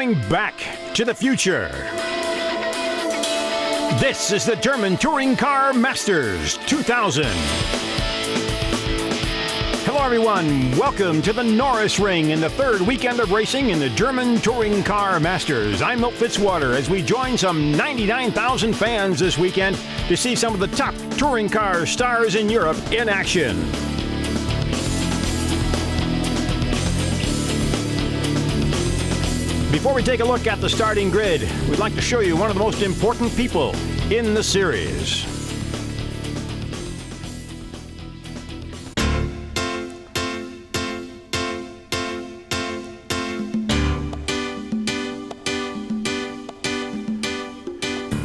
going back to the future. This is the German Touring Car Masters 2000. Hello everyone, welcome to the Norisring in the third weekend of racing in the German Touring Car Masters. I'm Milt Fitzwater as we join some 99,000 fans this weekend to see some of the top touring car stars in Europe in action. Before we take a look at the starting grid, we'd like to show you one of the most important people in the series.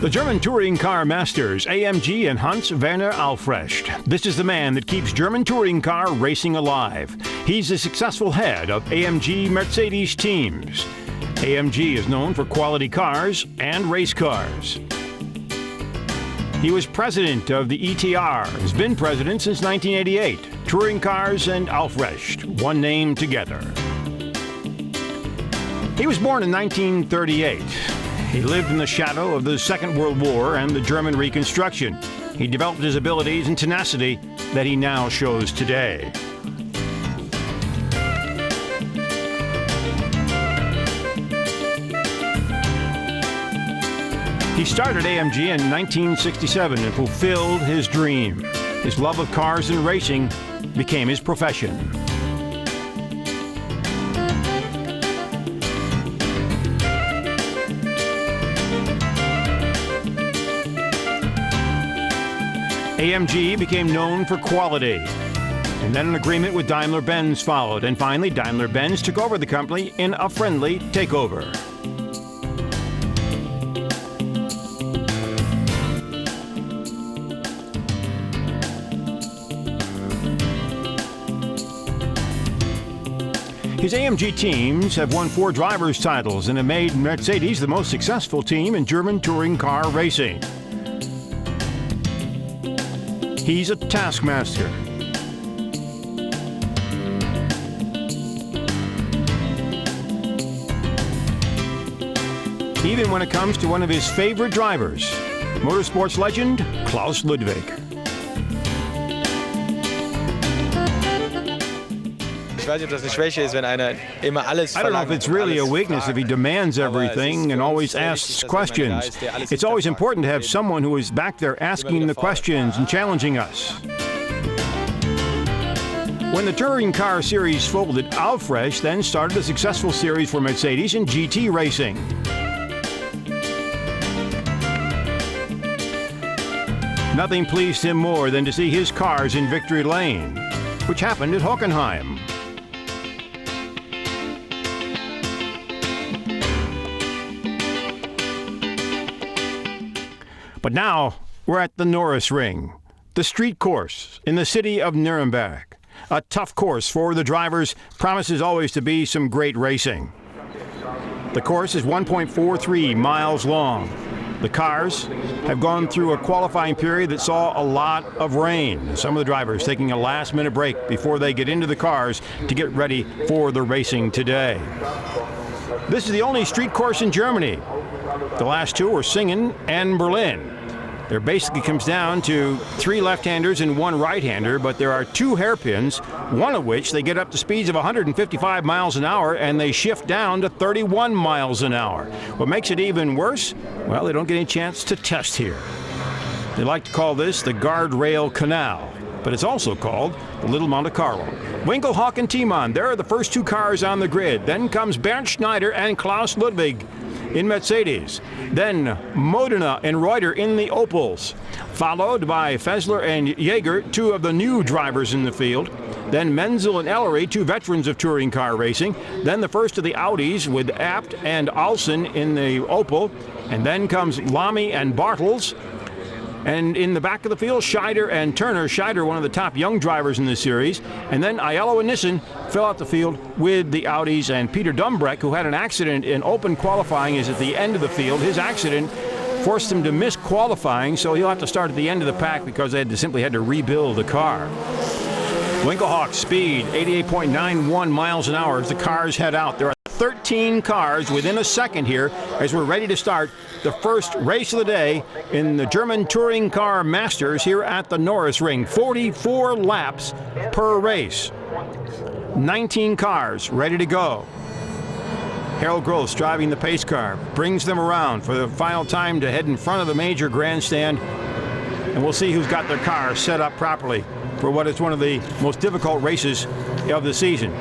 The German Touring Car Masters, AMG and Hans-Werner Albrecht. This is the man that keeps German touring car racing alive. He's the successful head of AMG Mercedes teams. AMG is known for quality cars and race cars. He was president of the ETR, has been president since 1988. Touring cars and Albrecht, one name together. He was born in 1938. He lived in the shadow of the Second World War and the German Reconstruction. He developed his abilities and tenacity that he now shows today. He started AMG in 1967 and fulfilled his dream. His love of cars and racing became his profession. AMG became known for quality. And then an agreement with Daimler-Benz followed. And finally, Daimler-Benz took over the company in a friendly takeover. His AMG teams have won 4 drivers' titles and have made Mercedes the most successful team in German touring car racing. He's a taskmaster. Even when it comes to one of his favorite drivers, motorsports legend Klaus Ludwig. I don't know if it's really a weakness if he demands everything and always asks questions. It's always important to have someone who is back there asking the questions and challenging us. When the Touring Car Series folded, Albrecht then started a successful series for Mercedes in GT racing. Nothing pleased him more than to see his cars in victory lane, which happened at Hockenheim. But now, we're at the Norisring, the street course in the city of Nuremberg. A tough course for the drivers, promises always to be some great racing. The course is 1.43 miles long. The cars have gone through a qualifying period that saw a lot of rain. Some of the drivers taking a last-minute break before they get into the cars to get ready for the racing today. This is the only street course in Germany. The last 2 were Singen and Berlin. There basically comes down to 3 left-handers and 1 right-hander, but there are 2 hairpins, one of which they get up to speeds of 155 miles an hour, and they shift down to 31 miles an hour. What makes it even worse? Well, they don't get any chance to test here. They like to call this the guardrail canal, but it's also called the Little Monte Carlo. Winkelhock and Thiemann, there are the first 2 cars on the grid. Then comes Bernd Schneider and Klaus Ludwig in Mercedes. Then Modena and Reuter in the Opels, followed by Fessler and Jaeger, 2 of the new drivers in the field. Then Menzel and Ellery, 2 veterans of touring car racing. Then the first of the Audis with Abt and Alsen in the Opel. And then comes Lamy and Bartels. And in the back of the field, Scheider and Turner. Scheider, one of the top young drivers in the series. And then Aiello and Nissen fill out the field with the Audis. And Peter Dumbreck, who had an accident in open qualifying, is at the end of the field. His accident forced him to miss qualifying, so he'll have to start at the end of the pack because they simply had to rebuild the car. Winkelhock's speed, 88.91 miles an hour as the cars head out. There are 13 cars within a second here as we're ready to start the first race of the day in the German Touring Car Masters here at the Norisring. 44 laps per race. 19 cars ready to go. Harold Gross driving the pace car, brings them around for the final time to head in front of the major grandstand, and we'll see who's got their car set up properly for what is one of the most difficult races of the season.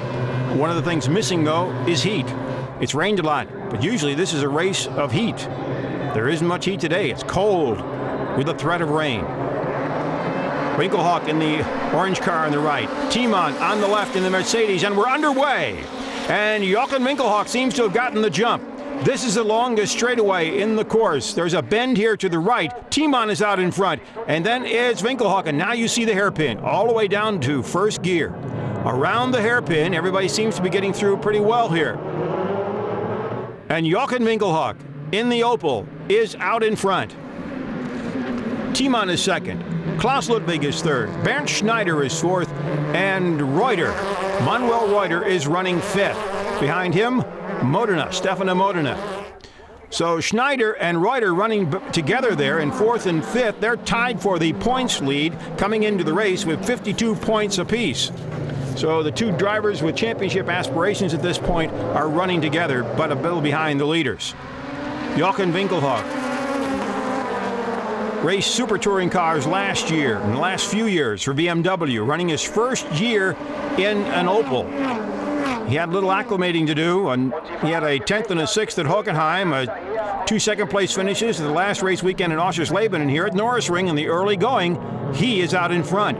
One of the things missing, though, is heat. It's rained a lot, but usually this is a race of heat. There isn't much heat today. It's cold with a threat of rain. Winkelhock in the orange car on the right. Timon on the left in the Mercedes, and we're underway. And Jochen Winkelhock seems to have gotten the jump. This is the longest straightaway in the course. There's a bend here to the right. Timon is out in front, and then it's Winkelhock, and now you see the hairpin all the way down to first gear. Around the hairpin, everybody seems to be getting through pretty well here. And Jochen Winkelhock in the Opel is out in front. Timon is second. Klaus Ludwig is third. Bernd Schneider is fourth. And Manuel Reuter is running fifth. Behind him, Stefano Modena. So Schneider and Reuter running together there in fourth and fifth. They're tied for the points lead coming into the race with 52 points apiece. So the two drivers with championship aspirations at this point are running together, but a little behind the leaders. Jochen Winkelhock raced Super Touring cars last year, in the last few years for BMW, running his first year in an Opel. He had a little acclimating to do, and he had a 10th and a 6th at Hockenheim, 2 second-place finishes at the last race weekend in Oschersleben, and here at Norisring in the early going, he is out in front.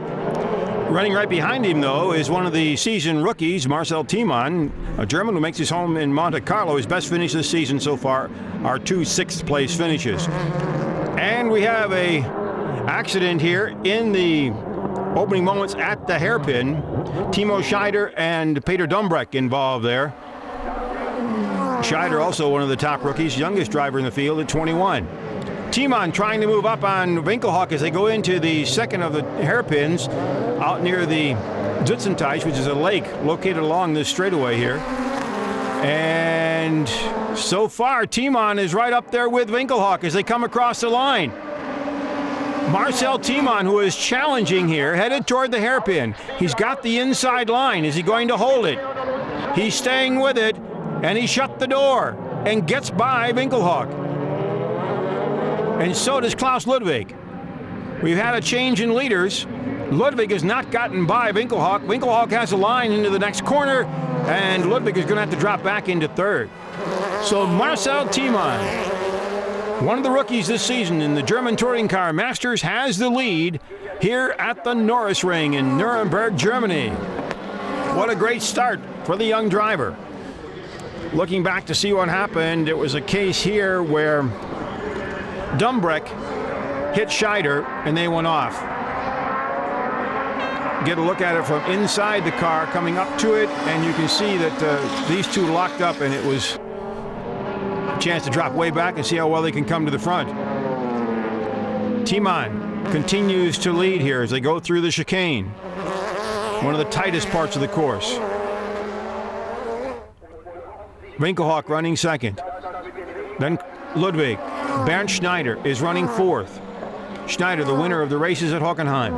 Running right behind him, though, is one of the season rookies, Marcel Timon, a German who makes his home in Monte Carlo. His best finish this season so far are 2 sixth-place finishes. And we have a accident here in the opening moments at the hairpin. Timo Scheider and Peter Dombrecht involved there. Scheider also one of the top rookies, youngest driver in the field at 21. Timon trying to move up on Winkelhock as they go into the second of the hairpins out near the Zitzenteich, which is a lake located along this straightaway here. And so far, Timon is right up there with Winkelhock as they come across the line. Marcel Timon, who is challenging here, headed toward the hairpin. He's got the inside line. Is he going to hold it? He's staying with it, and he shut the door and gets by Winkelhock. And so does Klaus Ludwig. We've had a change in leaders. Ludwig has not gotten by Winkelhock. Winkelhock has a line into the next corner, and Ludwig is going to have to drop back into third. So Marcel Timon, one of the rookies this season in the German Touring Car Masters, has the lead here at the Norisring in Nuremberg, Germany. What a great start for the young driver. Looking back to see what happened, it was a case here where Dumbrecht hit Scheider and they went off. Get a look at it from inside the car coming up to it, and you can see that these two locked up, and it was a chance to drop way back and see how well they can come to the front. Timon continues to lead here as they go through the chicane, one of the tightest parts of the course. Winkelhock running second. Then Ludwig. Bernd Schneider is running fourth. Schneider, the winner of the races at Hockenheim.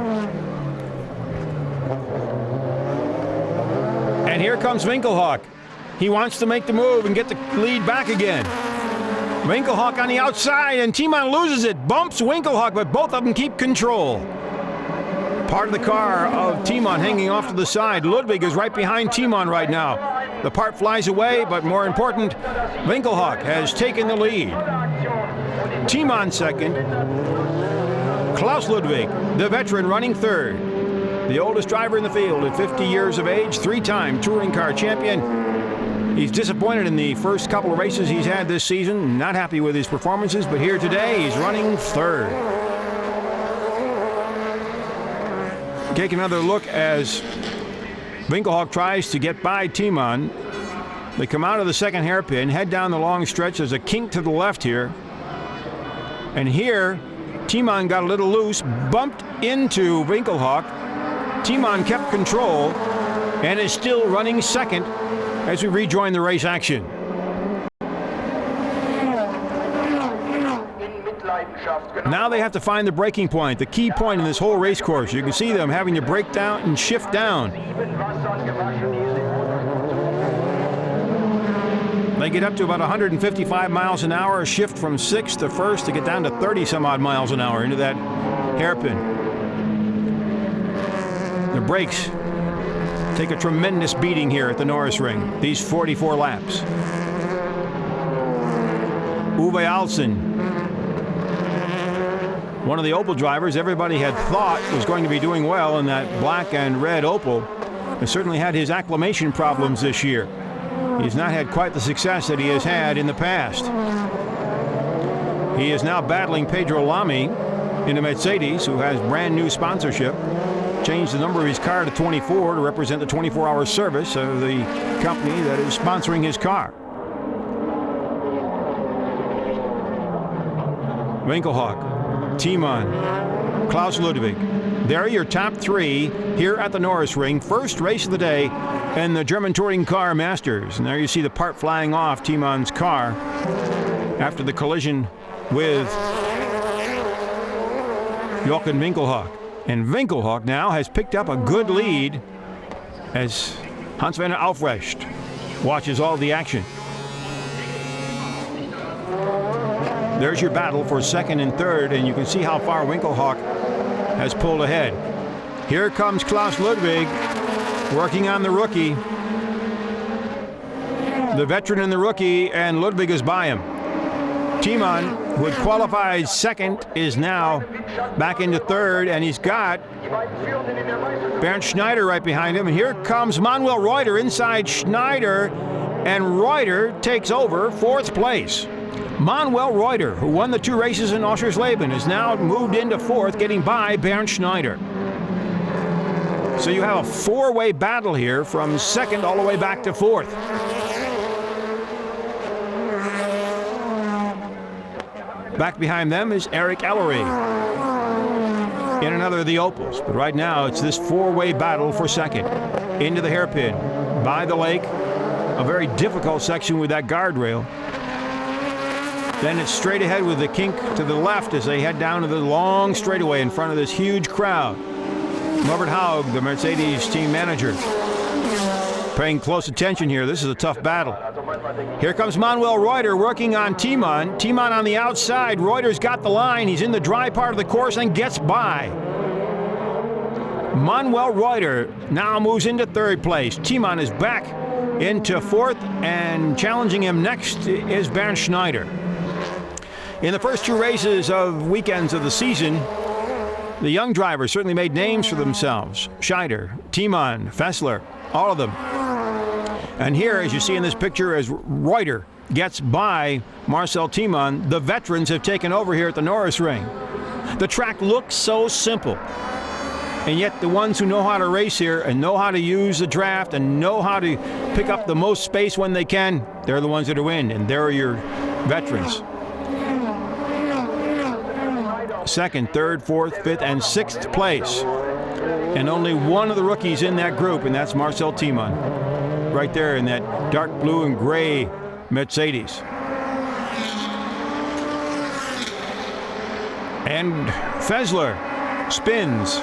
And here comes Winkelhock. He wants to make the move and get the lead back again. Winkelhock on the outside, and Timon loses it. Bumps Winkelhock, but both of them keep control. Part of the car of Timon hanging off to the side. Ludwig is right behind Timon right now. The part flies away, but more important, Winkelhock has taken the lead. Timon second. Klaus Ludwig, the veteran, running third. The oldest driver in the field at 50 years of age, 3-time touring car champion. He's disappointed in the first couple of races he's had this season. Not happy with his performances, but here today he's running third. Take another look as Winkelhock tries to get by Timon. They come out of the second hairpin, head down the long stretch. There's a kink to the left here. And here, Timon got a little loose, bumped into Winkelhock. Timon kept control and is still running second as we rejoin the race action. Now they have to find the braking point, the key point in this whole race course. You can see them having to brake down and shift down. They get up to about 155 miles an hour, shift from 6th to 1st to get down to 30 some odd miles an hour into that hairpin. The brakes take a tremendous beating here at the Norisring, these 44 laps. Uwe Alsen, one of the Opel drivers everybody had thought was going to be doing well in that black and red Opel, has certainly had his acclimation problems this year. He's not had quite the success that he has had in the past. He is now battling Pedro Lamy in a Mercedes, who has brand new sponsorship. Changed the number of his car to 24 to represent the 24-hour service of the company that is sponsoring his car. Winkelhock, Tiemann, Klaus Ludwig. There are your top three here at the Norisring. First race of the day in the German Touring Car Masters. And there you see the part flying off Tiemann's car after the collision with Jochen Winkelhock. And Winkelhock now has picked up a good lead as Hans-Werner Aufrecht watches all the action. There's your battle for second and third, and you can see how far Winkelhock has pulled ahead. Here comes Klaus Ludwig working on the rookie. The veteran and the rookie, and Ludwig is by him. Tiemann, who had qualified second, is now back into third, and he's got Bernd Schneider right behind him. And here comes Manuel Reuter inside Schneider, and Reuter takes over fourth place. Manuel Reuter, who won the two races in Oschersleben, has now moved into fourth, getting by Bernd Schneider. So you have a four-way battle here from second all the way back to fourth. Back behind them is Eric Ellery in another of the Opels. But right now it's this four-way battle for second. Into the hairpin, by the lake, a very difficult section with that guardrail. Then it's straight ahead with the kink to the left as they head down to the long straightaway in front of this huge crowd. Robert Haug, the Mercedes team manager, paying close attention here. This is a tough battle. Here comes Manuel Reuter working on Tiemann. Tiemann on the outside. Reuter's got the line. He's in the dry part of the course and gets by. Manuel Reuter now moves into third place. Tiemann is back into fourth, and challenging him next is Bernd Schneider. In the first two races of weekends of the season, the young drivers certainly made names for themselves. Scheider, Tiemann, Fessler, all of them. And here, as you see in this picture, as Reuter gets by Marcel Tiemann, the veterans have taken over here at the Norisring. The track looks so simple, and yet the ones who know how to race here and know how to use the draft and know how to pick up the most space when they can, they're the ones that are win, and they're your veterans. Second, third, fourth, fifth, and sixth place. And only one of the rookies in that group, and that's Marcel Tiemann, right there in that dark blue and gray Mercedes. And Fessler spins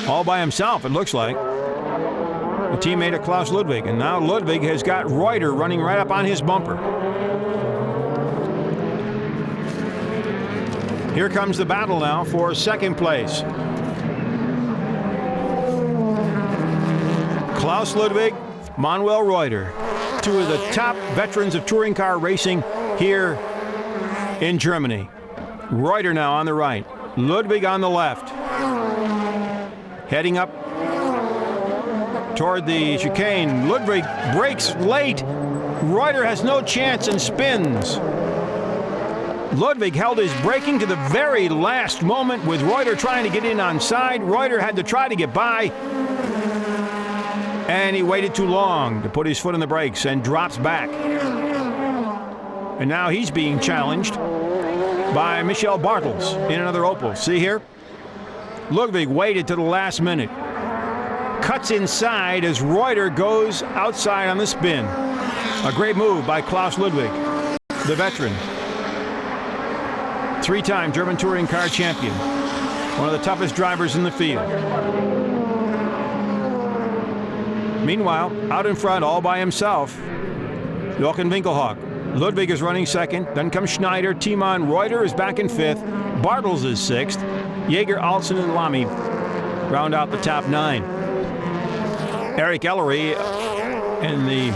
all by himself, it looks like. A teammate of Klaus Ludwig, and now Ludwig has got Reuter running right up on his bumper. Here comes the battle now for second place. Klaus Ludwig, Manuel Reuter, two of the top veterans of touring car racing here in Germany. Reuter now on the right, Ludwig on the left. Heading up toward the chicane. Ludwig brakes late. Reuter has no chance and spins. Ludwig held his braking to the very last moment with Reuter trying to get in on side. Reuter had to try to get by, and he waited too long to put his foot on the brakes and drops back. And now he's being challenged by Michel Bartels in another Opel. See here? Ludwig waited to the last minute. Cuts inside as Reuter goes outside on the spin. A great move by Klaus Ludwig, the veteran. Three-time German touring car champion. One of the toughest drivers in the field. Meanwhile, out in front, all by himself, Jochen Winkelhock. Ludwig is running second. Then comes Schneider. Timon Reuter is back in fifth. Bartels is sixth. Jaeger, Alsen, and Lamy round out the top 9. Eric Ellery in the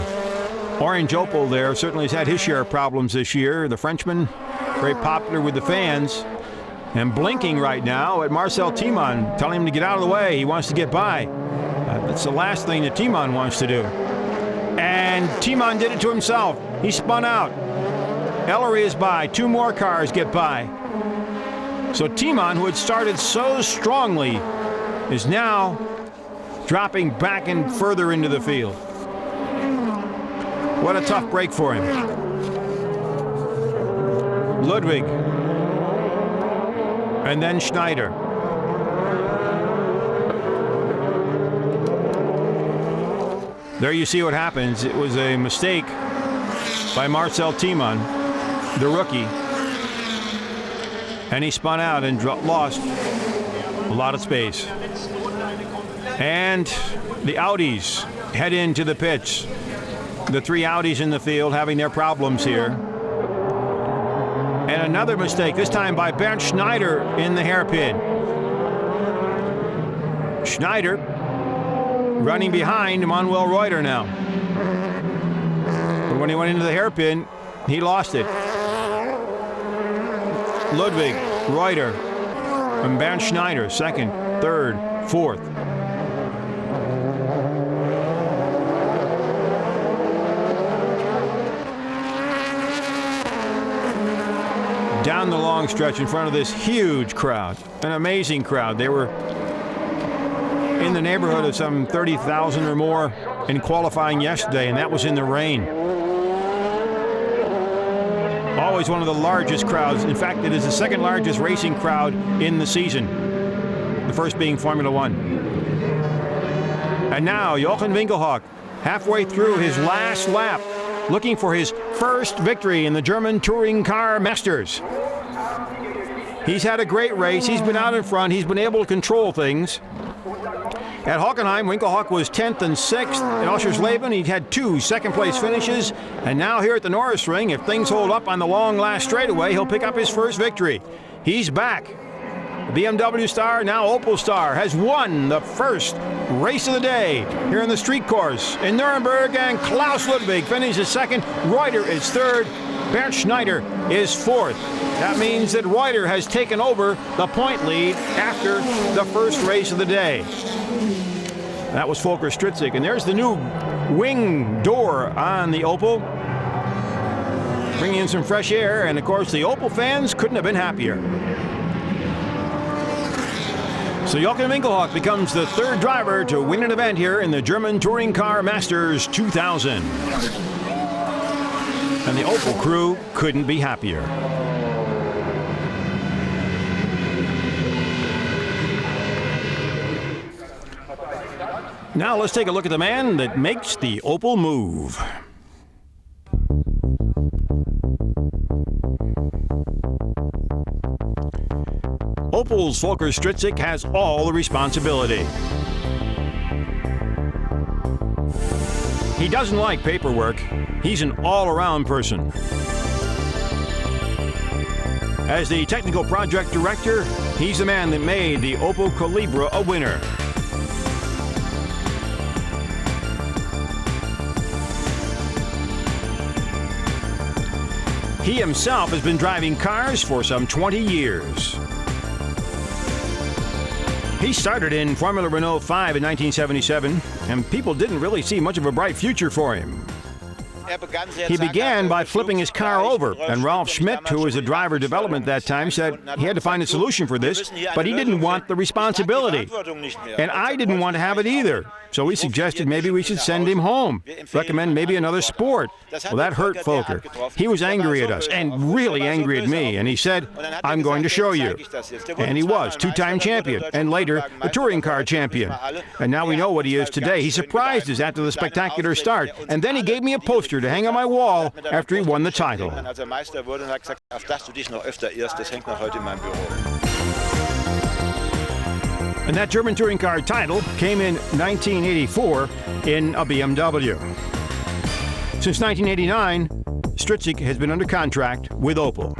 orange Opel there certainly has had his share of problems this year. The Frenchman, very popular with the fans. And blinking right now at Marcel Timon, telling him to get out of the way. He wants to get by. That's the last thing that Timon wants to do. And Timon did it to himself. He spun out. Ellery is by. 2 more cars get by. So Timon, who had started so strongly, is now dropping back and further into the field. What a tough break for him. Ludwig. And then Schneider. There you see what happens. It was a mistake by Marcel Timon, the rookie. And he spun out and lost a lot of space. And the Audis head into the pits. The 3 Audis in the field having their problems here. And another mistake, this time by Bernd Schneider in the hairpin. Schneider running behind Manuel Reuter now. But when he went into the hairpin, he lost it. Ludwig, Reuter, and Bernd Schneider, second, third, fourth. Down the long stretch in front of this huge crowd, an amazing crowd. They were in the neighborhood of some 30,000 or more in qualifying yesterday, and that was in the rain. Always one of the largest crowds. In fact, it is the second largest racing crowd in the season, the first being Formula One. And now Jochen Winkelhock, halfway through his last lap, looking for his first victory in the German Touring Car Masters. He's had a great race. He's been out in front. He's been able to control things. At Hockenheim, Winkelhock was 10th and 6th. At Oschersleben, he had 2 second-place finishes. And now here at the Norisring, if things hold up on the long last straightaway, he'll pick up his first victory. He's back. The BMW star, now Opel star, has won the first race of the day here in the street course in Nuremberg, and Klaus Ludwig finishes second. Reuter is third. Bernd Schneider is fourth. That means that Reuter has taken over the point lead after the first race of the day. That was Volker Stritzik, and there's the new wing door on the Opel, bringing in some fresh air, and of course the Opel fans couldn't have been happier. So Jochen Winkelhock becomes the 3rd driver to win an event here in the German Touring Car Masters 2000. And the Opel crew couldn't be happier. Now let's take a look at the man that makes the Opel move. Opel's Volker Stritzik has all the responsibility. He doesn't like paperwork. He's an all-around person. As the technical project director, he's the man that made the Opel Calibra a winner. He himself has been driving cars for some 20 years. He started in Formula Renault 5 in 1977, and people didn't really see much of a bright future for him. He began by flipping his car over, and Ralf Schmidt, who was a driver development at that time, said he had to find a solution for this, but he didn't want the responsibility. And I didn't want to have it either. So we suggested maybe we should send him home, recommend maybe another sport. Well, that hurt Volker. He was angry at us, and really angry at me, and he said, I'm going to show you. And he was, 2-time champion, and later a touring car champion. And now we know what he is today. He surprised us after the spectacular start, and then he gave me a poster picture to hang on my wall after he won the title. Als Meister wurde, hat gesagt, auf das du dich noch öfter irrst, das hängt noch heute in meinem Büro. And that German touring car title came in 1984 in a BMW. Since 1989, Stritzik has been under contract with Opel.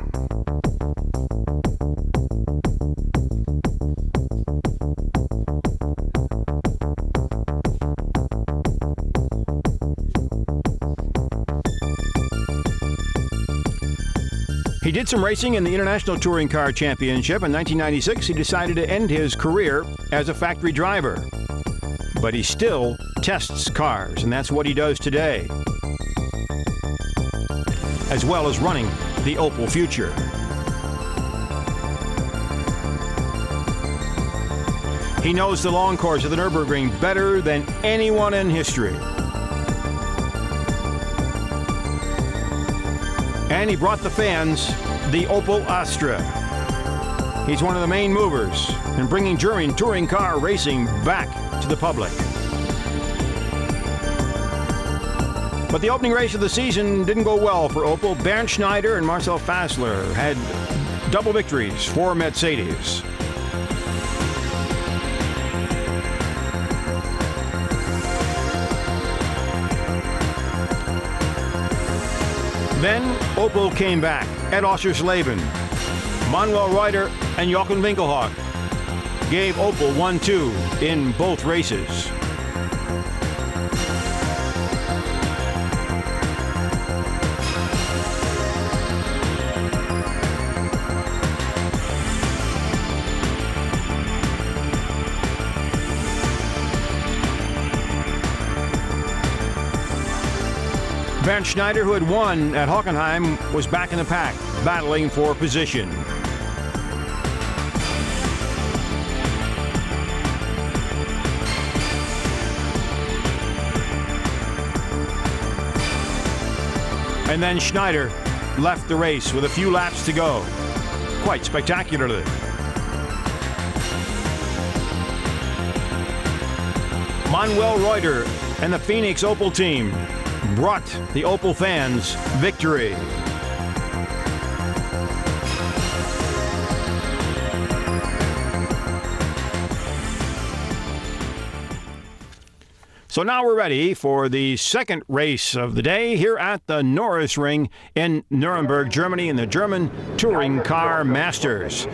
He did some racing in the International Touring Car Championship. In 1996, he decided to end his career as a factory driver. But he still tests cars, and that's what he does today, as well as running the Opel Future. He knows the long course of the Nürburgring better than anyone in history. And he brought the fans the Opel Astra. He's one of the main movers in bringing German touring car racing back to the public. But the opening race of the season didn't go well for Opel. Bernd Schneider and Marcel Fassler had double victories for Mercedes. Then Opel came back at Oschersleben. Manuel Reuter and Jochen Winkelhock gave Opel 1-2 in both races. Bernd Schneider, who had won at Hockenheim, was back in the pack, battling for position. And then Schneider left the race with a few laps to go, quite spectacularly. Manuel Reuter and the Phoenix Opel team brought the Opel fans victory. So now we're ready for the second race of the day here at the Norisring in Nuremberg, Germany, in the German Touring Car Masters.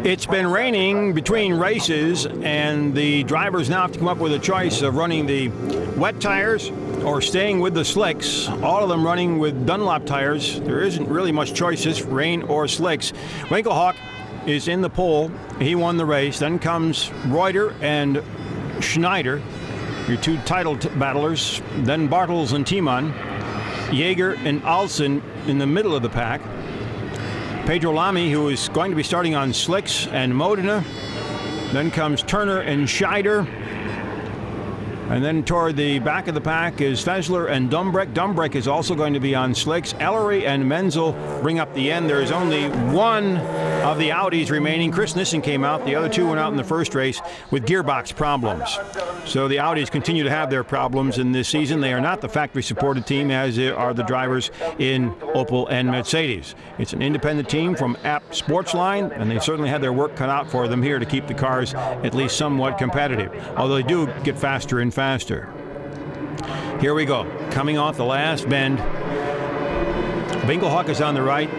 It's been raining between races, and the drivers now have to come up with a choice of running the wet tires or staying with the slicks, all of them running with Dunlop tires. There isn't really much choices, rain or slicks. Winkelhock is in the pole. He won the race. Then comes Reuter and Schneider, your two title battlers. Then Bartels and Thiemann. Jaeger and Alsen in the middle of the pack. Pedro Lamy, who is going to be starting on slicks, and Modena. Then comes Turner and Scheider. And then toward the back of the pack is Fessler and Dumbrek. Dumbrek is also going to be on slicks. Ellery and Menzel bring up the end. There is only one of the Audis remaining. Chris Nissen came out. The other two went out in the first race with gearbox problems. So the Audis continue to have their problems in this season. They are not the factory-supported team, as are the drivers in Opel and Mercedes. It's an independent team from App Sportsline, and they certainly had their work cut out for them here to keep the cars at least somewhat competitive, although they do get faster and faster. Here we go. Coming off the last bend. Winkelhock is on the right.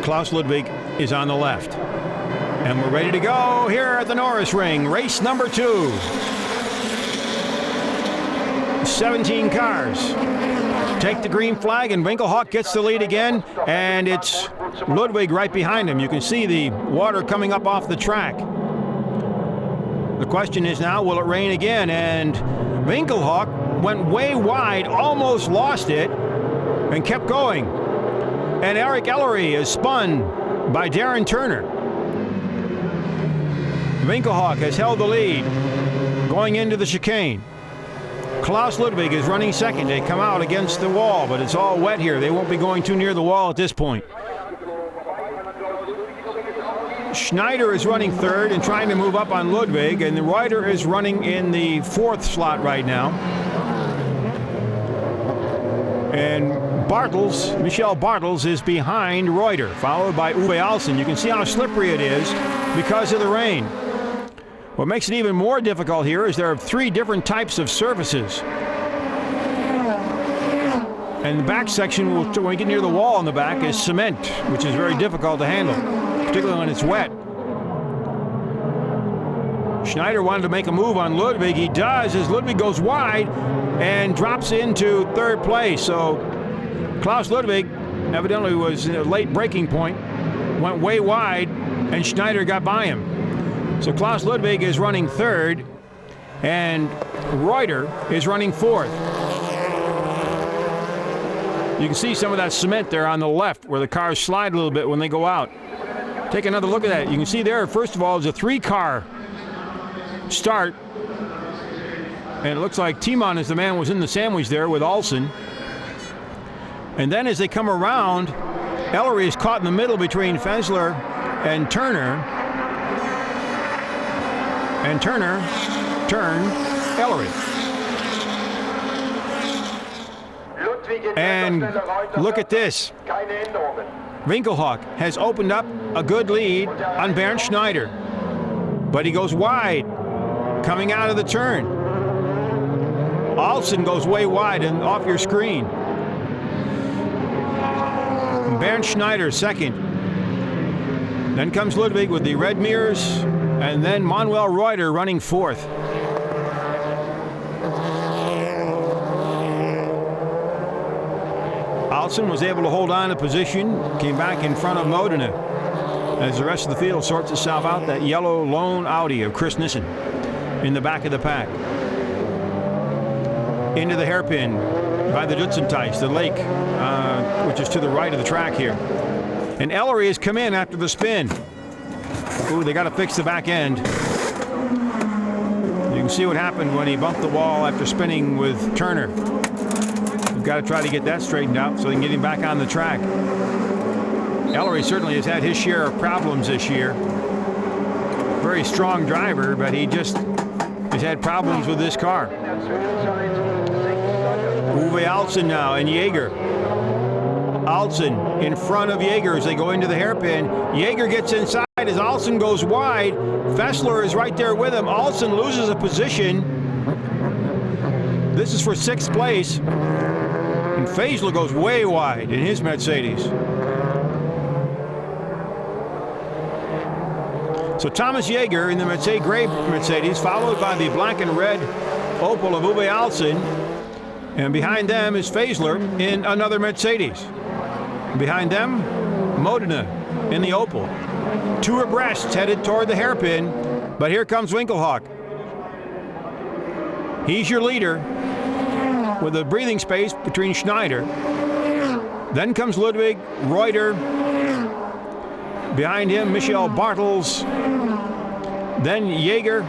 Klaus Ludwig is on the left. And we're ready to go here at the Norisring. Race number 2. 17 cars take the green flag, and Winkelhock gets the lead again, and it's Ludwig right behind him. You can see the water coming up off the track. The question is now, will it rain again? And Winkelhock went way wide, almost lost it, and kept going. And Eric Ellery is spun by Darren Turner. Winkelhock has held the lead going into the chicane. Klaus Ludwig is running second. They come out against the wall, but it's all wet here. They won't be going too near the wall at this point. Schneider is running third and trying to move up on Ludwig, and the Reuter is running in the fourth slot right now. And Michel Bartels is behind Reuter, followed by Uwe Alsen. You can see how slippery it is because of the rain. What makes it even more difficult here is there are 3 different types of surfaces. And the back section, when you get near the wall in the back, is cement, which is very difficult to handle, particularly when it's wet. Schneider wanted to make a move on Ludwig. He does as Ludwig goes wide and drops into 3rd place. So Klaus Ludwig evidently was in a late breaking point, went way wide, and Schneider got by him. So Klaus Ludwig is running 3rd, and Reuter is running 4th. You can see some of that cement there on the left where the cars slide a little bit when they go out. Take another look at that. You can see there, first of all, is a 3-car start. And it looks like Timon is the man who was in the sandwich there with Alsen. And then as they come around, Ellery is caught in the middle between Fessler and Turner. And Turner turned Ellery. And look at this. Winkelhock has opened up a good lead on Bernd Schneider. But he goes wide coming out of the turn. Alsen goes way wide and off your screen. Bernd Schneider 2nd. Then comes Ludwig with the red mirrors, and then Manuel Reuter running 4th. Alsen was able to hold on to position, came back in front of Modena as the rest of the field sorts itself out. That yellow lone Audi of Chris Nissen in the back of the pack. Into the hairpin by the Dutzenteis, the lake, which is to the right of the track here. And Ellery has come in after the spin. Ooh, they got to fix the back end. You can see what happened when he bumped the wall after spinning with Turner. We've got to try to get that straightened out so they can get him back on the track. Ellery certainly has had his share of problems this year. Very strong driver, but he just has had problems with this car. Uwe Alsen now and Jaeger. Alsen in front of Jaeger as they go into the hairpin. Jaeger gets inside as Alsen goes wide. Fessler is right there with him. Alsen loses a position. This is for 6th place. And Fessler goes way wide in his Mercedes. So Thomas Jaeger in the gray Mercedes, followed by the black and red Opel of Uwe Alsen. And behind them is Fessler in another Mercedes. Behind them, Modena in the Opel. 2 abreast headed toward the hairpin, but here comes Winkelhock. He's your leader with a breathing space between Schneider. Then comes Ludwig, Reuter. Behind him, Michel Bartels. Then Jaeger.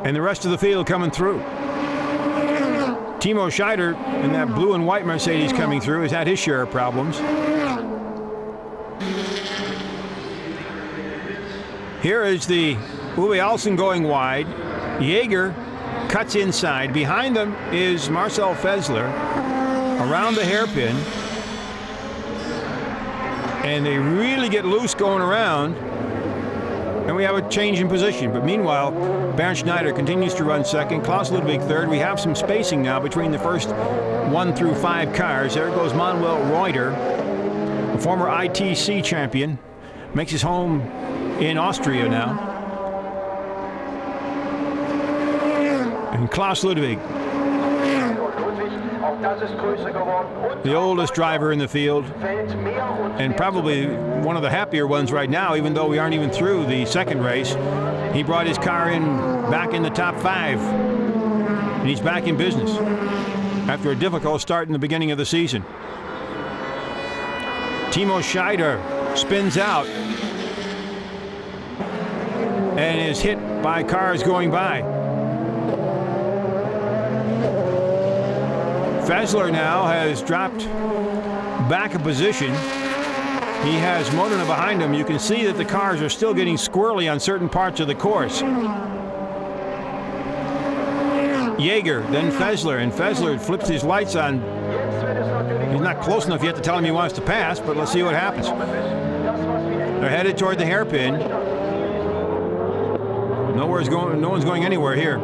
And the rest of the field coming through. Timo Scheider in that blue and white Mercedes coming through has had his share of problems. Here is the Uwe Alsen going wide. Jaeger cuts inside. Behind them is Marcel Fessler around the hairpin. And they really get loose going around. And we have a change in position. But meanwhile, Bernd Schneider continues to run 2nd. Klaus Ludwig 3rd. We have some spacing now between the first 1 through 5 cars. There goes Manuel Reuter, a former ITC champion. Makes his home in Austria now. And Klaus Ludwig, the oldest driver in the field, and probably one of the happier ones right now, even though we aren't even through the 2nd race. He brought his car back in the top 5, and he's back in business after a difficult start in the beginning of the season. Timo Scheider spins out and is hit by cars going by. Fessler now has dropped back a position. He has Modena behind him. You can see that the cars are still getting squirrely on certain parts of the course. Jaeger, then Fessler, and Fessler flips his lights on. He's not close enough yet to tell him he wants to pass, but let's see what happens. They're headed toward the hairpin. No one's going anywhere here.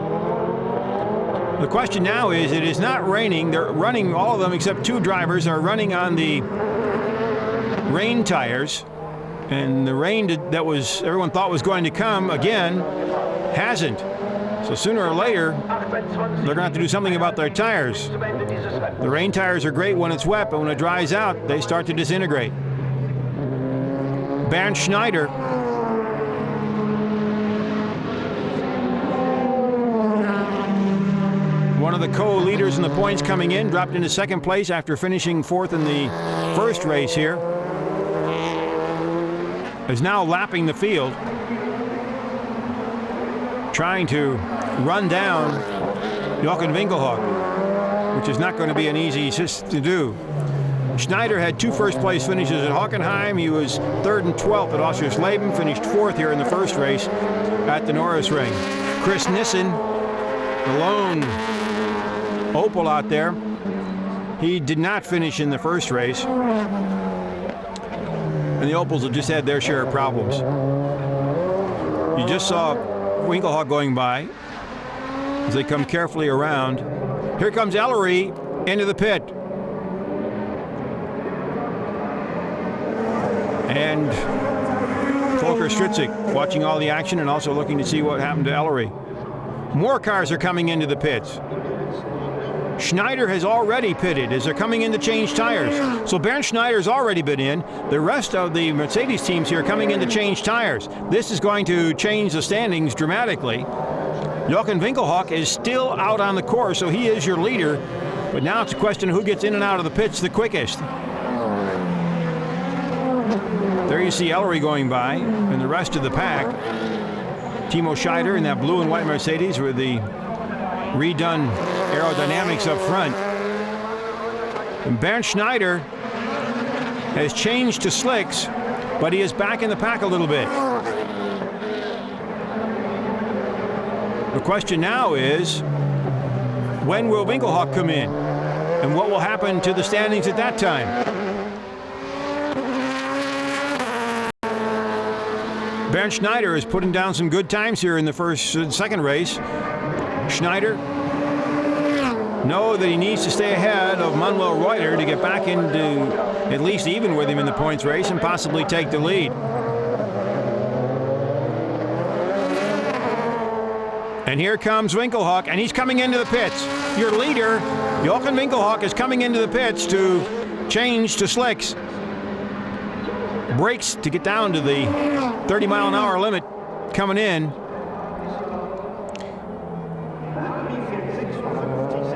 The question now is, it is not raining. They're running, all of them except 2 drivers are running on the rain tires. And the rain that everyone thought was going to come again hasn't. So sooner or later, they're going to have to do something about their tires. The rain tires are great when it's wet, but when it dries out, they start to disintegrate. Bernd Schneider one of the co-leaders in the points coming in, dropped into second place after finishing 4th in the first race here, is now lapping the field, trying to run down Jochen Winkelhock, which is not going to be an easy to do. Schneider had 2 first-place finishes at Hockenheim. He was 3rd and 12th at Oschersleben, finished 4th here in the first race at the Norisring. Chris Nissen, the lone Opel out there, he did not finish in the first race. And the Opels have just had their share of problems. You just saw Winkelhock going by as they come carefully around. Here comes Ellery into the pit. And Volker Stritzek watching all the action and also looking to see what happened to Ellery. More cars are coming into the pits. Schneider has already pitted as they're coming in to change tires. So Bernd Schneider's already been in. The rest of the Mercedes teams here are coming in to change tires. This is going to change the standings dramatically. Jochen Winkelhock is still out on the course, so he is your leader. But now it's a question of who gets in and out of the pits the quickest. There you see Ellery going by and the rest of the pack. Timo Scheider in that blue and white Mercedes with the redone aerodynamics up front. And Bernd Schneider has changed to slicks, but he is back in the pack a little bit. The question now is, when will Winkelhock come in? And what will happen to the standings at that time? Bernd Schneider is putting down some good times here in the second race. Schneider know that he needs to stay ahead of Manuel Reuter to get back into at least even with him in the points race and possibly take the lead. And here comes Winkelhock, and he's coming into the pits. Your leader, Jochen Winkelhock, is coming into the pits to change to slicks. Brakes to get down to the 30-mile-an-hour limit coming in.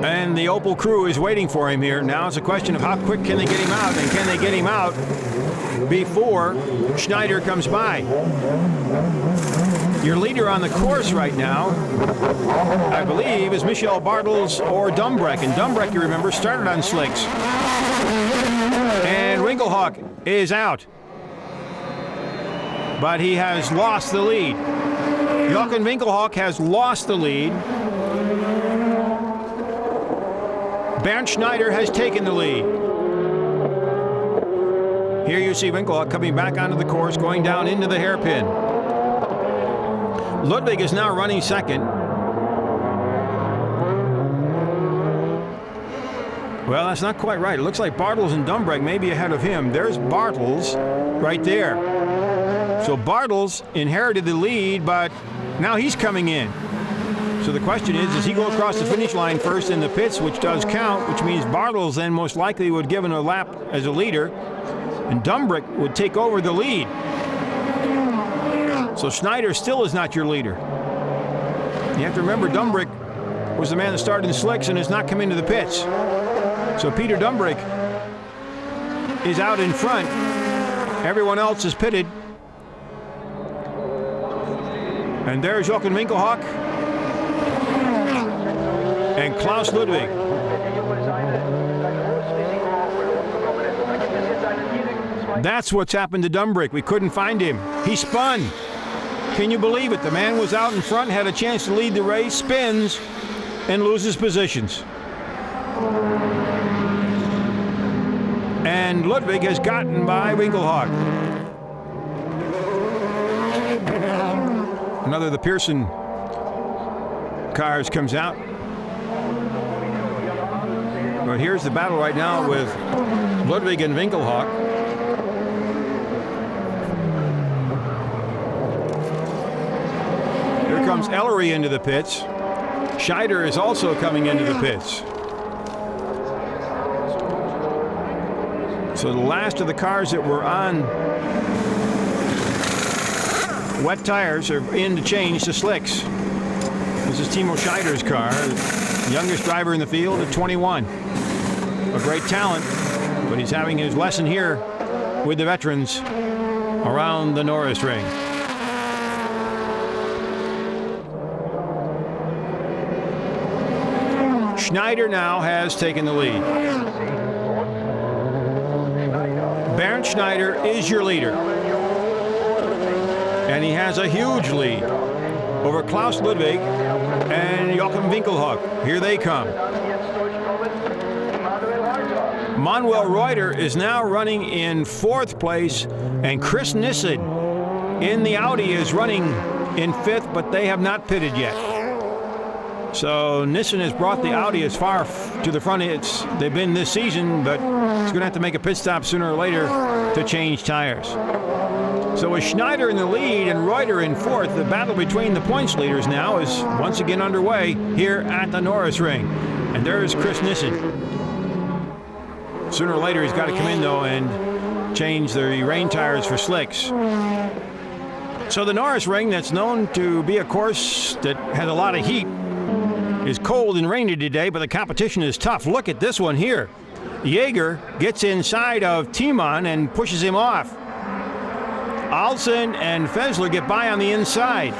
And the Opel crew is waiting for him here. Now it's a question of how quick can they get him out, and can they get him out before Schneider comes by. Your leader on the course right now, I believe, is Michel Bartels or Dumbreck. And Dumbreck, you remember, started on slicks. And Winkelhock is out. But he has lost the lead. Jochen Winkelhock has lost the lead. Bernd Schneider has taken the lead. Here you see Winkelhock coming back onto the course, going down into the hairpin. Ludwig is now running second. Well, that's not quite right. It looks like Bartels and Dumbreck may be ahead of him. There's Bartels right there. So Bartels inherited the lead, but now he's coming in. So the question is, does he go across the finish line first in the pits, which does count, which means Bartels then most likely would give him a lap as a leader, and Dumbreck would take over the lead. So Schneider still is not your leader. You have to remember, Dumbreck was the man that started in slicks and has not come into the pits. So Peter Dumbreck is out in front. Everyone else is pitted. And there's Jochen Winkelhock and Klaus Ludwig. That's what's happened to Dumbreck. We couldn't find him. He spun. Can you believe it? The man was out in front, had a chance to lead the race, spins, and loses positions. And Ludwig has gotten by Winkelhock. Another of the Pearson cars comes out. But here's the battle right now with Ludwig and Winkelhock. Here comes Ellery into the pits. Schneider is also coming into the pits. So the last of the cars that were on wet tires are in to change to slicks. This is Timo Schneider's car, the youngest driver in the field at 21. A great talent, but he's having his lesson here with the veterans around the Norisring. Schneider now has taken the lead. Bernd Schneider is your leader. And he has a huge lead over Klaus Ludwig and Joachim Winkelhock. Here they come. Manuel Reuter is now running in 4th place, and Chris Nissen in the Audi is running in 5th, but they have not pitted yet. So Nissen has brought the Audi as far to the front as they've been this season, but he's going to have to make a pit stop sooner or later to change tires. So with Schneider in the lead and Reuter in 4th, the battle between the points leaders now is once again underway here at the Norisring. And there's Chris Nissen. Sooner or later he's got to come in though and change the rain tires for slicks. So the Norisring, that's known to be a course that has a lot of heat, is cold and rainy today, but the competition is tough. Look at this one here. Jaeger gets inside of Timon and pushes him off. Alsen and Fessler get by on the inside.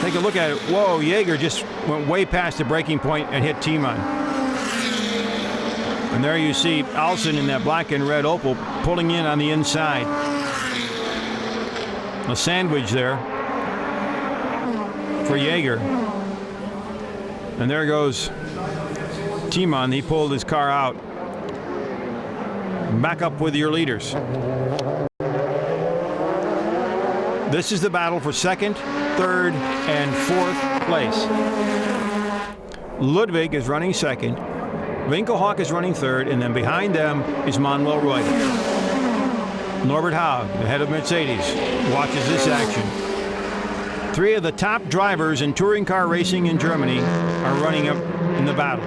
Take a look at it. Whoa, Jaeger just went way past the braking point and hit Timon. And there you see Alsen in that black and red Opel pulling in on the inside. A sandwich there for Jaeger. And there goes Timon. He pulled his car out. Back up with your leaders. This is the battle for 2nd, 3rd, and 4th place. Ludwig is running 2nd. Winkelhock is running 3rd, and then behind them is Manuel Reuter. Norbert Haug, the head of Mercedes, watches this action. 3 of the top drivers in touring car racing in Germany are running up in the battle.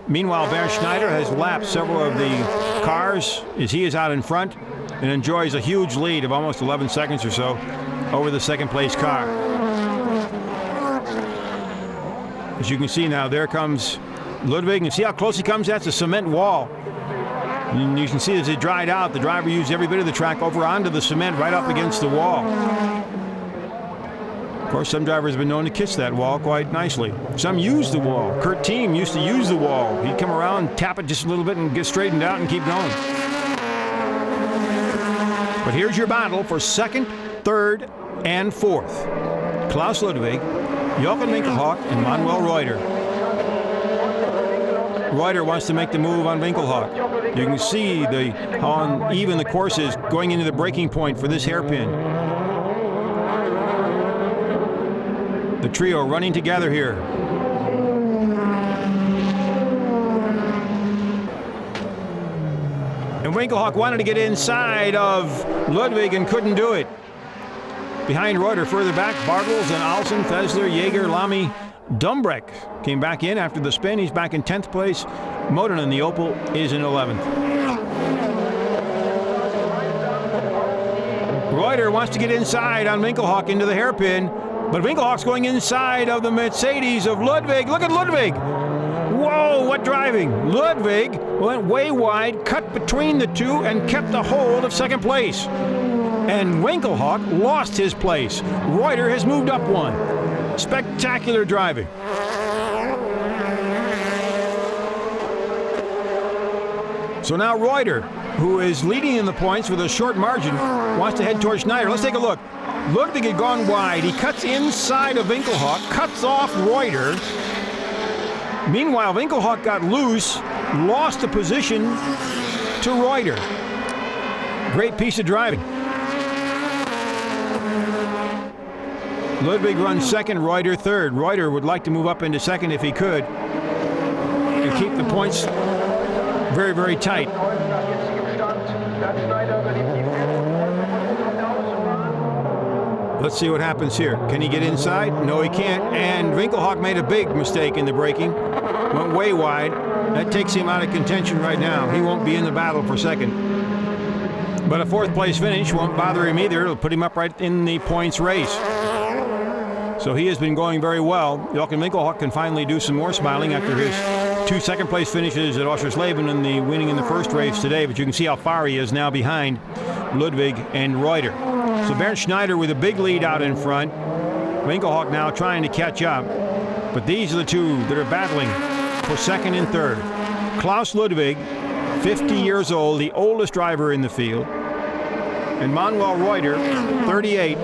Meanwhile, Bernd Schneider has lapped several of the cars as he is out in front and enjoys a huge lead of almost 11 seconds or so over the 2nd place car. As you can see now, there comes Ludwig, and see how close he comes? That's a cement wall. And you can see as it dried out, the driver used every bit of the track over onto the cement right up against the wall. Of course, some drivers have been known to kiss that wall quite nicely. Some use the wall. Kurt Thiem used to use the wall. He'd come around, tap it just a little bit, and get straightened out and keep going. But here's your battle for 2nd, 3rd, and 4th. Klaus Ludwig, Joachim Winkelhock, and Manuel Reuter. Reuter wants to make the move on Winkelhock. You can see how uneven the course is going into the braking point for this hairpin. The trio running together here. And Winkelhock wanted to get inside of Ludwig and couldn't do it. Behind Reuter, further back, Bartels and Alsen, Fessler, Jaeger, Lamy, Dumbreck came back in after the spin. He's back in 10th place. Moden in the Opel is in 11th. Reuter wants to get inside on Winkelhock into the hairpin, but Winkelhock's going inside of the Mercedes of Ludwig. Look at Ludwig. Whoa, what driving. Ludwig went way wide, cut between the two, and kept a hold of 2nd place. And Winkelhock lost his place. Reuter has moved up one. Spectacular driving. So now Reuter, who is leading in the points with a short margin, wants to head towards Schneider. Let's take a look. Ludwig had gone wide. He cuts inside of Winkelhock, cuts off Reuter. Meanwhile, Winkelhock got loose, lost the position to Reuter. Great piece of driving. Ludwig runs second, Reuter third. Reuter would like to move up into second if he could and keep the points very, very tight. Let's see what happens here. Can he get inside? No, he can't. And Winkelhock made a big mistake in the braking. Went way wide. That takes him out of contention right now. He won't be in the battle for second. But a fourth place finish won't bother him either. It'll put him up right in the points race. So he has been going very well. Jochen Winkelhock can finally do some more smiling after his 2 second-place finishes at Oschersleben and the winning in the first race today. But you can see how far he is now behind Ludwig and Reuter. So Bernd Schneider with a big lead out in front. Winkelhock now trying to catch up. But these are the two that are battling for second and third. Klaus Ludwig, 50 years old, the oldest driver in the field. And Manuel Reuter, 38,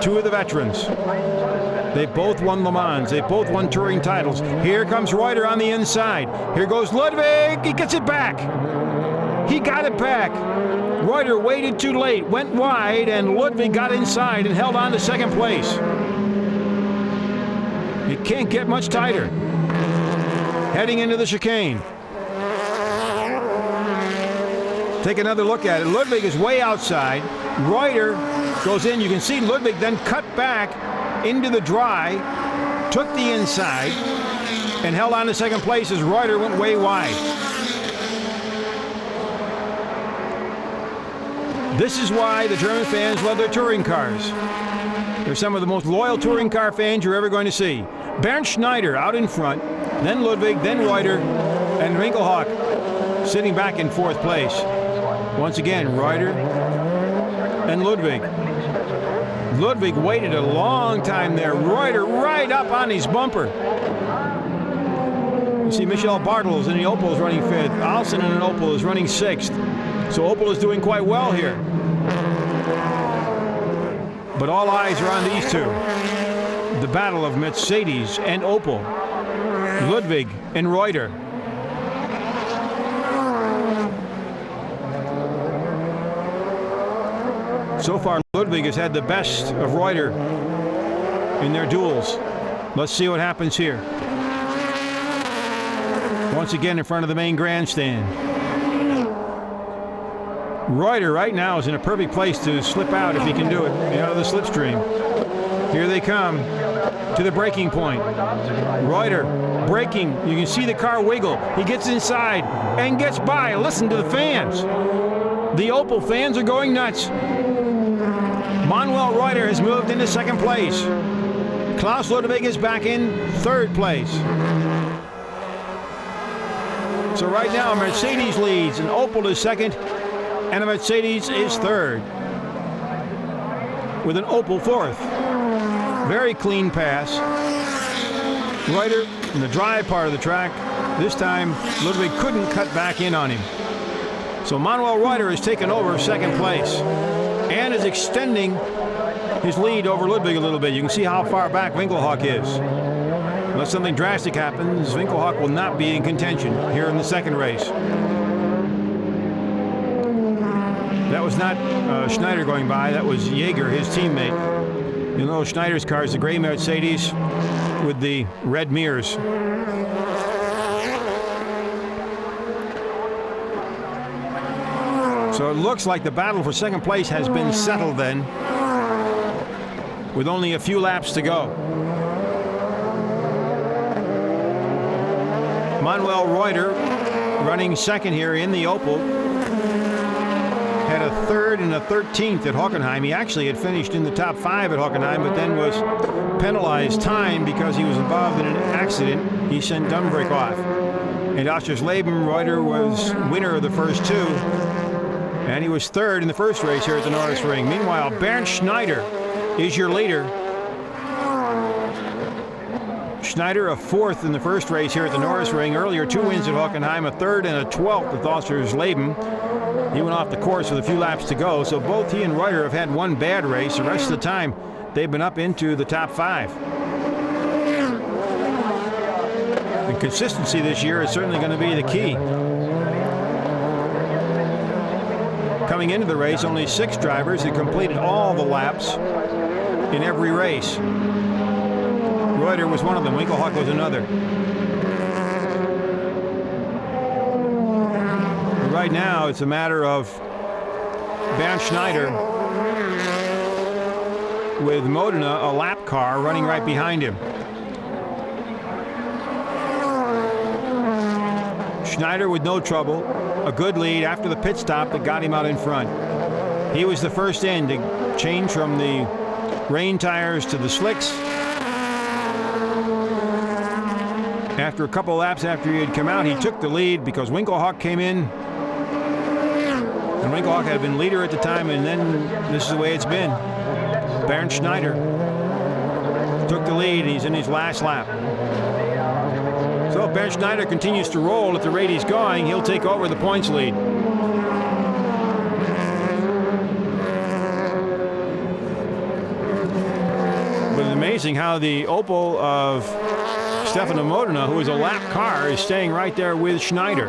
two of the veterans. They both won Le Mans. They both won touring titles. Here comes Reuter on the inside. Here goes Ludwig. He gets it back. He got it back. Reuter waited too late, went wide, and Ludwig got inside and held on to second place. It can't get much tighter. Heading into the chicane. Take another look at it. Ludwig is way outside. Reuter goes in. You can see Ludwig then cut back into the dry, took the inside, and held on to second place as Reuter went way wide. This is why the German fans love their touring cars. They're some of the most loyal touring car fans you're ever going to see. Bernd Schneider out in front, then Ludwig, then Reuter, and Winkelhock sitting back in fourth place. Once again, Reuter and Ludwig. Ludwig waited a long time there. Reuter right up on his bumper. You see Michel Bartels in the Opel is running fifth. Alsen in an Opel is running sixth. So Opel is doing quite well here. But all eyes are on these two. The battle of Mercedes and Opel. Ludwig and Reuter. So far, Ludwig has had the best of Reuter in their duels. Let's see what happens here. Once again in front of the main grandstand. Reuter right now is in a perfect place to slip out if he can do it, out of the slipstream. Here they come to the braking point. Reuter braking. You can see the car wiggle. He gets inside and gets by. Listen to the fans. The Opel fans are going nuts. Manuel Reuter has moved into second place. Klaus Ludwig is back in third place. So right now, Mercedes leads, and Opel is second, and a Mercedes is third, with an Opel fourth. Very clean pass. Reuter in the dry part of the track. This time, Ludwig couldn't cut back in on him. So Manuel Reuter has taken over second place and is extending his lead over Ludwig a little bit. You can see how far back Winkelhock is. Unless something drastic happens, Winkelhock will not be in contention here in the second race. That was not Schneider going by. That was Jaeger, his teammate. You'll know Schneider's car is the gray Mercedes with the red mirrors. So it looks like the battle for second place has been settled then, with only a few laps to go. Manuel Reuter running second here in the Opel. Had a third and a 13th at Hockenheim. He actually had finished in the top 5 at Hockenheim, but then was penalized time because he was involved in an accident. He sent Dunbrake off. And Oschersleben, Reuter was winner of the first two, and he was third in the first race here at the Norisring. Meanwhile, Bernd Schneider is your leader. Schneider, a 4th in the first race here at the Norisring. Earlier, 2 wins at Hockenheim, a 3rd and a 12th at Oscarsleben. He went off the course with a few laps to go, so both he and Reuter have had one bad race. The rest of the time, they've been up into the top 5. And consistency this year is certainly going to be the key. Coming into the race, only 6 drivers had completed all the laps in every race. Reuter was one of them. Winkelhock was another. But right now, it's a matter of Bernd Schneider with Modena, a lap car, running right behind him. Schneider with no trouble. A good lead after the pit stop that got him out in front. He was the first in to change from the rain tires to the slicks. After a couple laps after he had come out, he took the lead because Winkelhock came in. And Winkelhock had been leader at the time, and then this is the way it's been. Bernd Schneider took the lead, and he's in his last lap. So if Bernd Schneider continues to roll at the rate he's going, he'll take over the points lead. But it's amazing how the Opel of Stefano Modena, who is a lap car, is staying right there with Schneider.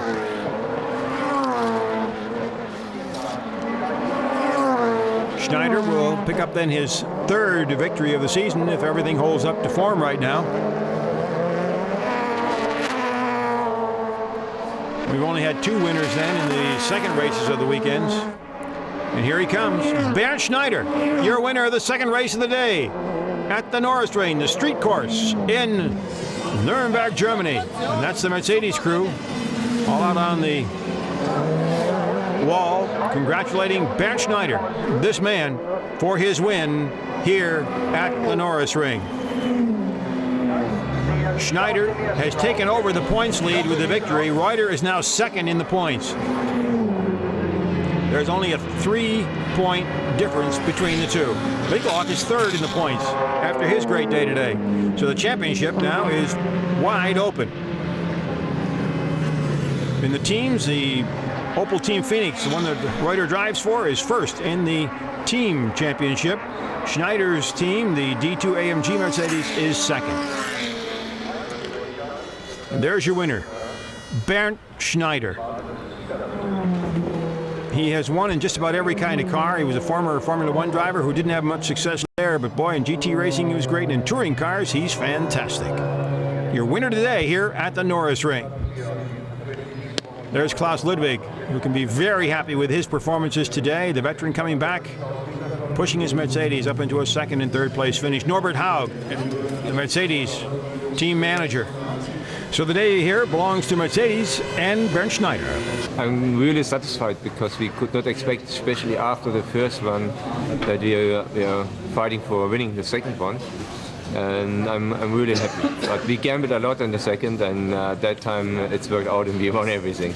Schneider will pick up then his 3rd victory of the season if everything holds up to form right now. We've only had 2 winners then in the second races of the weekends. And here he comes, Bernd Schneider, your winner of the second race of the day at the Norisring, the street course in Nuremberg, Germany. And that's the Mercedes crew all out on the wall congratulating Bernd Schneider, this man, for his win here at the Norisring. Schneider has taken over the points lead with the victory. Reuter is now 2nd in the points. There's only a 3-point difference between the two. Winkelhock is 3rd in the points after his great day today. So the championship now is wide open. In the teams, the Opel Team Phoenix, the one that Reuter drives for, is 1st in the team championship. Schneider's team, the D2 AMG Mercedes, is 2nd. And there's your winner, Bernd Schneider. He has won in just about every kind of car. He was a former Formula 1 driver who didn't have much success there, but boy, in GT racing he was great, and in touring cars he's fantastic. Your winner today here at the Norisring. There's Klaus Ludwig, who can be very happy with his performances today. The veteran coming back, pushing his Mercedes up into a 2nd and 3rd place finish. Norbert Haug, the Mercedes team manager. So the day here belongs to Mercedes and Bernd Schneider. I'm really satisfied because we could not expect, especially after the first one, that we are fighting for winning the second one. And I'm really happy. But we gambled a lot in the second, and that time it's worked out and we won everything.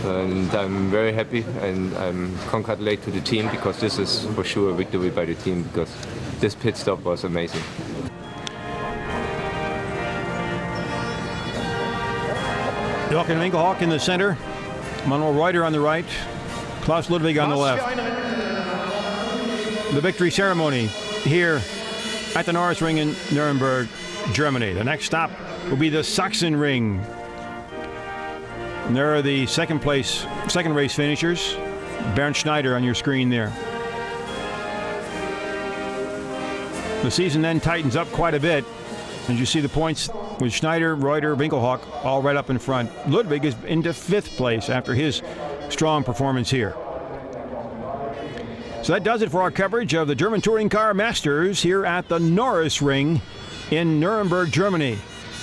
And I'm very happy, and I'm congratulate to the team because this is for sure a victory by the team because this pit stop was amazing. Jochen Winkelhock in the center, Manuel Reuter on the right, Klaus Ludwig on the left. The victory ceremony here at the Norisring in Nuremberg, Germany. The next stop will be the Sachsenring. And there are the second race finishers. Bernd Schneider on your screen there. The season then tightens up quite a bit. As you see the points with Schneider, Reuter, Winkelhock all right up in front. Ludwig is into 5th place after his strong performance here. So that does it for our coverage of the German Touring Car Masters here at the Norisring in Nuremberg, Germany.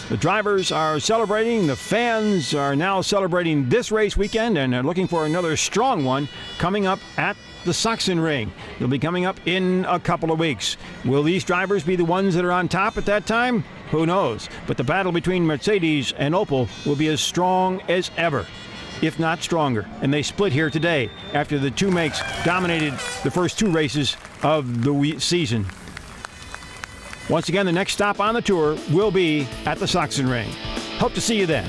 The drivers are celebrating, the fans are now celebrating this race weekend, and they're looking for another strong one coming up at the Sachsenring. They'll be coming up in a couple of weeks. Will these drivers be the ones that are on top at that time? Who knows? But the battle between Mercedes and Opel will be as strong as ever, if not stronger. And they split here today after the two makes dominated the first 2 races of the season. Once again, the next stop on the tour will be at the Sachsenring. Hope to see you then.